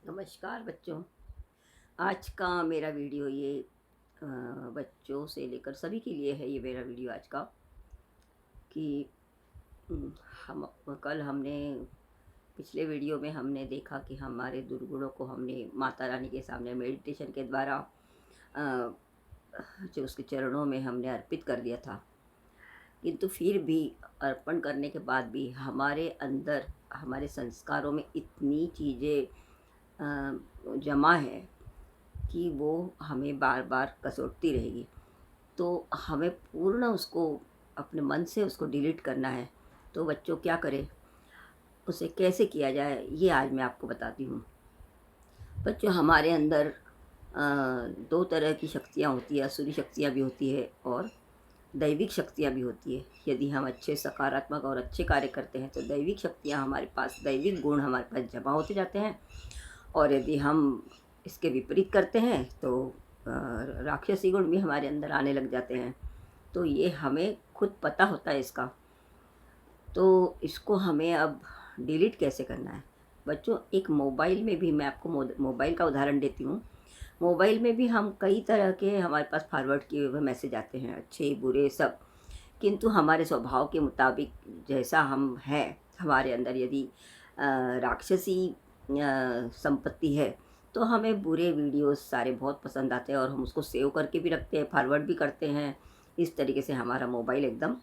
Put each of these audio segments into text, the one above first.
नमस्कार बच्चों। आज का मेरा वीडियो ये बच्चों से लेकर सभी के लिए है। ये मेरा वीडियो आज का कि उम, हम कल हमने पिछले वीडियो में हमने देखा कि हमारे दुर्गुणों को हमने माता रानी के सामने मेडिटेशन के द्वारा अ, जो उसके चरणों में हमने अर्पित कर दिया था। किंतु फिर भी अर्पण करने के बाद भी हमारे अंदर हमारे संस्कारों में इतनी चीज़ें जमा है कि वो हमें बार-बार कसोटती रहेगी। तो हमें पूर्ण उसको अपने मन से उसको डिलीट करना है। तो बच्चों क्या करें? उसे कैसे किया जाए? ये आज मैं आपको बताती हूँ। बच्चों हमारे अंदर 2 तरह की शक्तियाँ होती हैं, आसुरी शक्तियाँ भी होती है और दैविक शक्तियाँ भी होती है। यदि हम अच्छे सकारात्मक और अच्छे कार्य करते हैं तो दैविक शक्तियाँ हमारे पास दैविक गुण हमारे पास जमा होते जाते हैं और यदि हम इसके विपरीत करते हैं तो राक्षसी गुण भी हमारे अंदर आने लग जाते हैं। तो ये हमें खुद पता होता है इसका। तो इसको हमें अब डिलीट कैसे करना है? बच्चों एक मोबाइल में भी मैं आपको मोबाइल का उदाहरण देती हूँ। मोबाइल में भी हम कई तरह के हमारे पास फॉरवर्ड किए हुए मैसेज आते हैं, अच्छे बुरे सब। किंतु हमारे स्वभाव के मुताबिक जैसा हम हैं, हमारे अंदर यदि राक्षसी संपत्ति है, तो हमें बुरे वीडियोज़ सारे बहुत पसंद आते हैं और हम उसको सेव करके भी रखते हैं, फॉरवर्ड भी करते हैं। इस तरीके से हमारा मोबाइल एकदम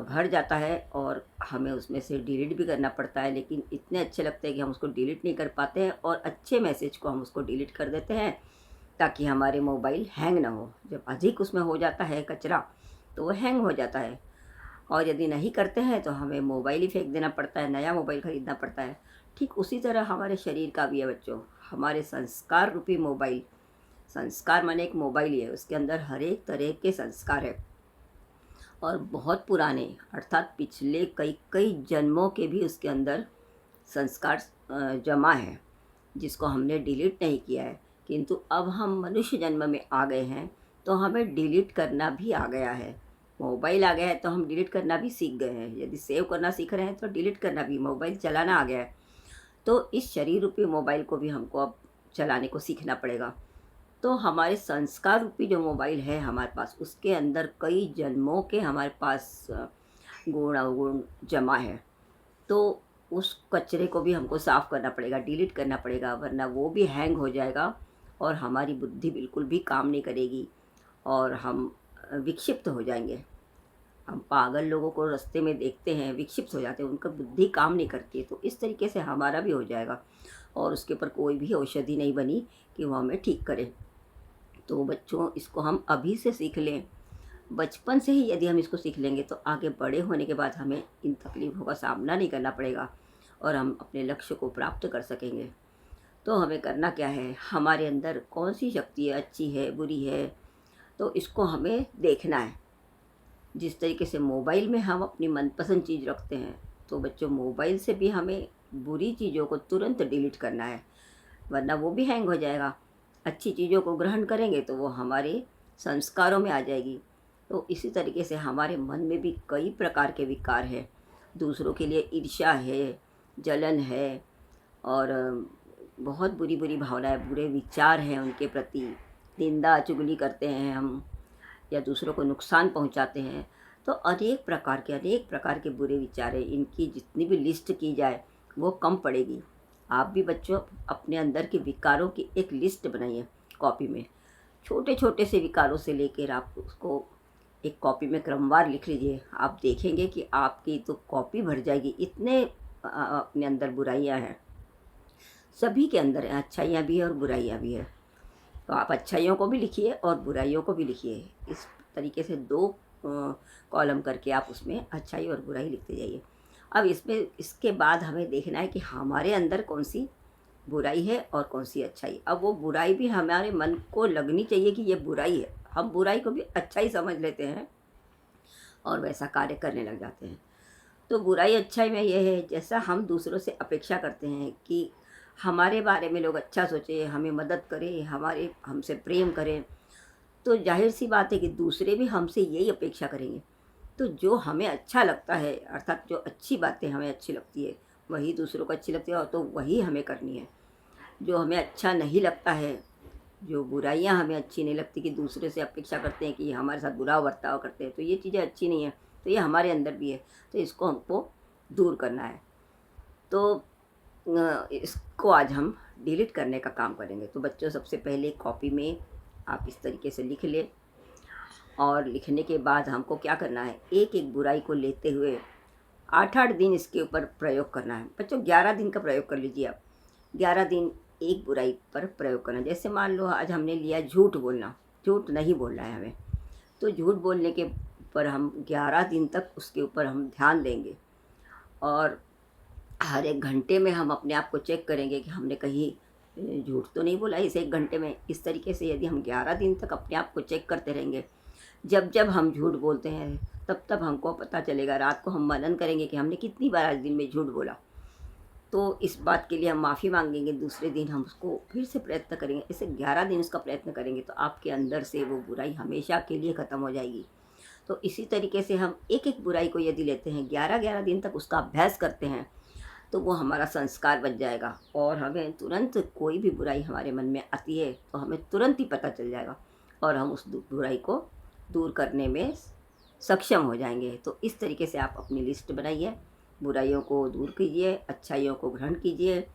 भर जाता है और हमें उसमें से डिलीट भी करना पड़ता है, लेकिन इतने अच्छे लगते हैं कि हम उसको डिलीट नहीं कर पाते हैं और अच्छे मैसेज को हम उसको डिलीट कर देते हैं, ताकि हमारे मोबाइल हैंग ना हो। जब अधिक उसमें हो जाता है कचरा, तो वो हैंग हो जाता है और यदि नहीं करते हैं तो हमें मोबाइल ही फेंक देना पड़ता है, नया मोबाइल खरीदना पड़ता है। ठीक उसी तरह हमारे शरीर का भी है बच्चों। हमारे संस्कार रूपी मोबाइल, संस्कार माने एक मोबाइल ही है, उसके अंदर हर एक तरह के संस्कार है और बहुत पुराने अर्थात पिछले कई कई जन्मों के भी उसके अंदर संस्कार जमा है, जिसको हमने डिलीट नहीं किया है। किंतु अब हम मनुष्य जन्म में आ गए हैं, तो हमें डिलीट करना भी आ गया है। मोबाइल आ गया है तो हम डिलीट करना भी सीख गए हैं। यदि सेव करना सीख रहे हैं तो डिलीट करना भी, मोबाइल चलाना आ गया है। तो इस शरीर रूपी मोबाइल को भी हमको अब चलाने को सीखना पड़ेगा। तो हमारे संस्कार रूपी जो मोबाइल है हमारे पास, उसके अंदर कई जन्मों के हमारे पास गुण अवगुण जमा है। तो उस कचरे को भी हमको साफ़ करना पड़ेगा, डिलीट करना पड़ेगा, वरना वो भी हैंग हो जाएगा और हमारी बुद्धि बिल्कुल भी काम नहीं करेगी और हम विक्षिप्त हो जाएँगे। हम पागल लोगों को रास्ते में देखते हैं, विक्षिप्त हो जाते हैं, उनका बुद्धि काम नहीं करती है। तो इस तरीके से हमारा भी हो जाएगा और उसके ऊपर कोई भी औषधि नहीं बनी कि वो हमें ठीक करे। तो बच्चों इसको हम अभी से सीख लें। बचपन से ही यदि हम इसको सीख लेंगे तो आगे बड़े होने के बाद हमें इन तकलीफ़ों का सामना नहीं करना पड़ेगा और हम अपने लक्ष्य को प्राप्त कर सकेंगे। तो हमें करना क्या है? हमारे अंदर कौन-सी शक्ति है, अच्छी है, बुरी है, तो इसको हमें देखना है। जिस तरीके से मोबाइल में हम अपनी मनपसंद चीज़ रखते हैं, तो बच्चों मोबाइल से भी हमें बुरी चीज़ों को तुरंत डिलीट करना है, वरना वो भी हैंग हो जाएगा। अच्छी चीज़ों को ग्रहण करेंगे तो वो हमारे संस्कारों में आ जाएगी। तो इसी तरीके से हमारे मन में भी कई प्रकार के विकार हैं। दूसरों के लिए ईर्ष्या है, जलन है और बहुत बुरी-बुरी भावनाएँ, बुरे विचार हैं उनके प्रति। निंदा, चुगली करते हैं हम या दूसरों को नुकसान पहुँचाते हैं। तो अनेक प्रकार के बुरे विचार हैं। इनकी जितनी भी लिस्ट की जाए, वो कम पड़ेगी। आप भी बच्चों अपने अंदर के विकारों की एक लिस्ट बनाइए कॉपी में। छोटे-छोटे से विकारों से लेकर आप उसको एक कॉपी में क्रमवार लिख लीजिए। आप देखेंगे कि आपकी तो कॉपी भर जाएगी, इतने अपने अंदर बुराइयाँ हैं। सभी के अंदर हैं, अच्छाइयाँ भी हैं और बुराइयाँ भी हैं। तो आप अच्छाइयों को भी लिखिए और बुराइयों को भी लिखिए। इस तरीके से 2 कॉलम करके आप उसमें अच्छाई और बुराई लिखते जाइए। अब इसमें इसके बाद हमें देखना है कि हमारे अंदर कौन-सी बुराई है और कौन-सी अच्छाई। अब वो बुराई भी हमारे मन को लगनी चाहिए कि ये बुराई है। हम बुराई को भी अच्छाई समझ लेते हैं और वैसा कार्य करने लग जाते हैं। तो बुराई अच्छाई में ये है, जैसा हम दूसरों से अपेक्षा करते हैं कि हमारे बारे में लोग अच्छा सोचें, हमें मदद करें, हमारे हमसे प्रेम करें, तो ज़ाहिर-सी बात है कि दूसरे भी हमसे यही अपेक्षा करेंगे। तो जो हमें अच्छा लगता है, अर्थात जो अच्छी बातें हमें अच्छी लगती है, वही दूसरों को अच्छी लगती है और तो वही हमें करनी है। जो हमें अच्छा नहीं लगता है, जो बुराइयाँ हमें अच्छी नहीं लगती कि दूसरे से अपेक्षा करते हैं कि ये हमारे साथ बुरा बर्ताव करते हैं, तो ये चीज़ें अच्छी नहीं हैं। तो ये हमारे अंदर भी है, तो इसको हमको दूर करना है। तो इसको आज हम डिलीट करने का काम करेंगे। तो बच्चों, सबसे पहले कॉपी में आप इस तरीके से लिख लें, और लिखने के बाद हमको क्या करना है, एक-एक बुराई को लेते हुए 8-8 दिन इसके ऊपर प्रयोग करना है। बच्चों, 11 दिन का प्रयोग कर लीजिए आप। 11 दिन एक बुराई पर प्रयोग करना। जैसे मान लो आज हमने लिया झूठ बोलना, झूठ नहीं बोलना है हमें। तो झूठ बोलने के ऊपर हम 11 दिन तक उसके ऊपर हम ध्यान देंगे, और हर 1 घंटे में हम अपने आप को चेक करेंगे कि हमने कहीं झूठ तो नहीं बोला इस 1 घंटे में। इस तरीके से यदि हम 11 दिन तक अपने आप को चेक करते रहेंगे, जब-जब हम झूठ बोलते हैं, तब-तब हमको पता चलेगा। रात को हम मनन करेंगे कि हमने कितनी बार आज दिन में झूठ बोला। तो इस बात के लिए हम माफ़ी माँगेंगे, दूसरे दिन हम उसको फिर से प्रयत्न करेंगे। ऐसे 11 दिन उसका प्रयत्न करेंगे, तो आपके अंदर से वो बुराई हमेशा के लिए ख़त्म हो जाएगी। तो इसी तरीके से हम एक-एक बुराई को यदि लेते हैं, 11-11 दिन तक उसका अभ्यास करते हैं, तो वो हमारा संस्कार बन जाएगा, और हमें तुरंत कोई भी बुराई हमारे मन में आती है, तो हमें तुरंत ही पता चल जाएगा, और हम उस बुराई को दूर करने में सक्षम हो जाएंगे। तो इस तरीके से आप अपनी लिस्ट बनाइए, बुराइयों को दूर कीजिए, अच्छाइयों को ग्रहण कीजिए,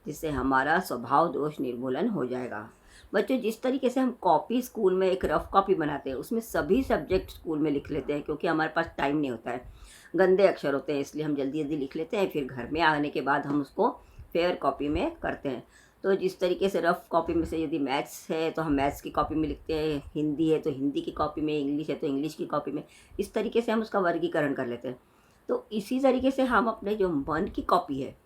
जिससे हमारा स्वभाव दोष निर्मूलन हो जाएगा। बच्चों, जिस तरीके से हम कॉपी स्कूल में एक रफ कॉपी बनाते हैं, उसमें सभी सब्जेक्ट स्कूल में लिख लेते हैं, क्योंकि हमारे पास टाइम नहीं होता है, गंदे अक्षर होते हैं, इसलिए हम जल्दी-जल्दी लिख लेते हैं, फिर घर में आने के बाद हम उसको फेयर कॉपी में करते हैं। तो जिस तरीके से रफ कॉपी में से यदि मैथ्स है तो हम मैथ्स की कॉपी में लिखते हैं, हिंदी है तो हिंदी की कॉपी में, इंग्लिश है तो इंग्लिश की कॉपी में, इस तरीके से हम उसका वर्गीकरण कर लेते हैं। तो इसी तरीके से हम अपने जो मन की कॉपी है,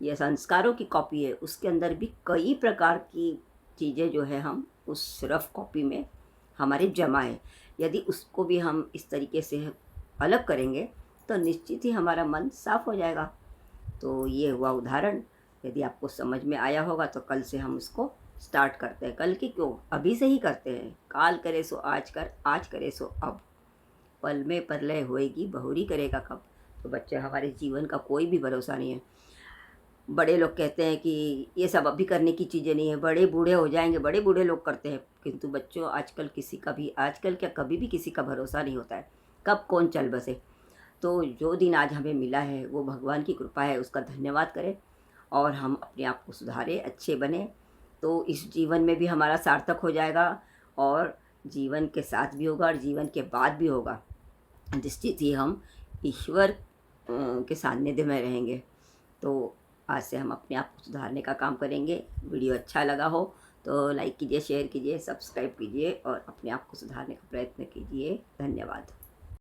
या संस्कारों की कॉपी है, उसके अंदर भी कई प्रकार की चीज़ें जो है हम उस रफ कॉपी में हमारे जमा है। यदि उसको भी हम इस तरीके से अलग करेंगे, तो निश्चित ही हमारा मन साफ हो जाएगा। तो ये हुआ उदाहरण। यदि आपको समझ में आया होगा, तो कल से हम इसको स्टार्ट करते हैं। कल की क्यों, अभी से ही करते हैं। काल करे सो आज कर, आज करे सो अब। पल में परलय होएगी, बहुरी करेगा कब। तो बच्चे, हमारे जीवन का कोई भी भरोसा नहीं है। बड़े लोग कहते हैं कि ये सब अभी करने की चीज़ें नहीं है, बड़े बूढ़े हो जाएंगे, बड़े बूढ़े लोग करते हैं। किंतु बच्चों, आजकल किसी का भी, आजकल क्या कभी भी किसी का भरोसा नहीं होता है, कब कौन चल बसे। तो जो दिन आज हमें मिला है, वो भगवान की कृपा है, उसका धन्यवाद करें, और हम अपने आप को सुधारें, अच्छे बने। तो इस जीवन में भी हमारा सार्थक हो जाएगा, और जीवन के साथ भी होगा, और जीवन के बाद भी होगा। निश्चित ही हम ईश्वर के सानिध्य में रहेंगे। तो आज से हम अपने आप को सुधारने का काम करेंगे। वीडियो अच्छा लगा हो तो लाइक कीजिए, शेयर कीजिए, सब्सक्राइब कीजिए, और अपने आप को सुधारने का प्रयत्न कीजिए। धन्यवाद।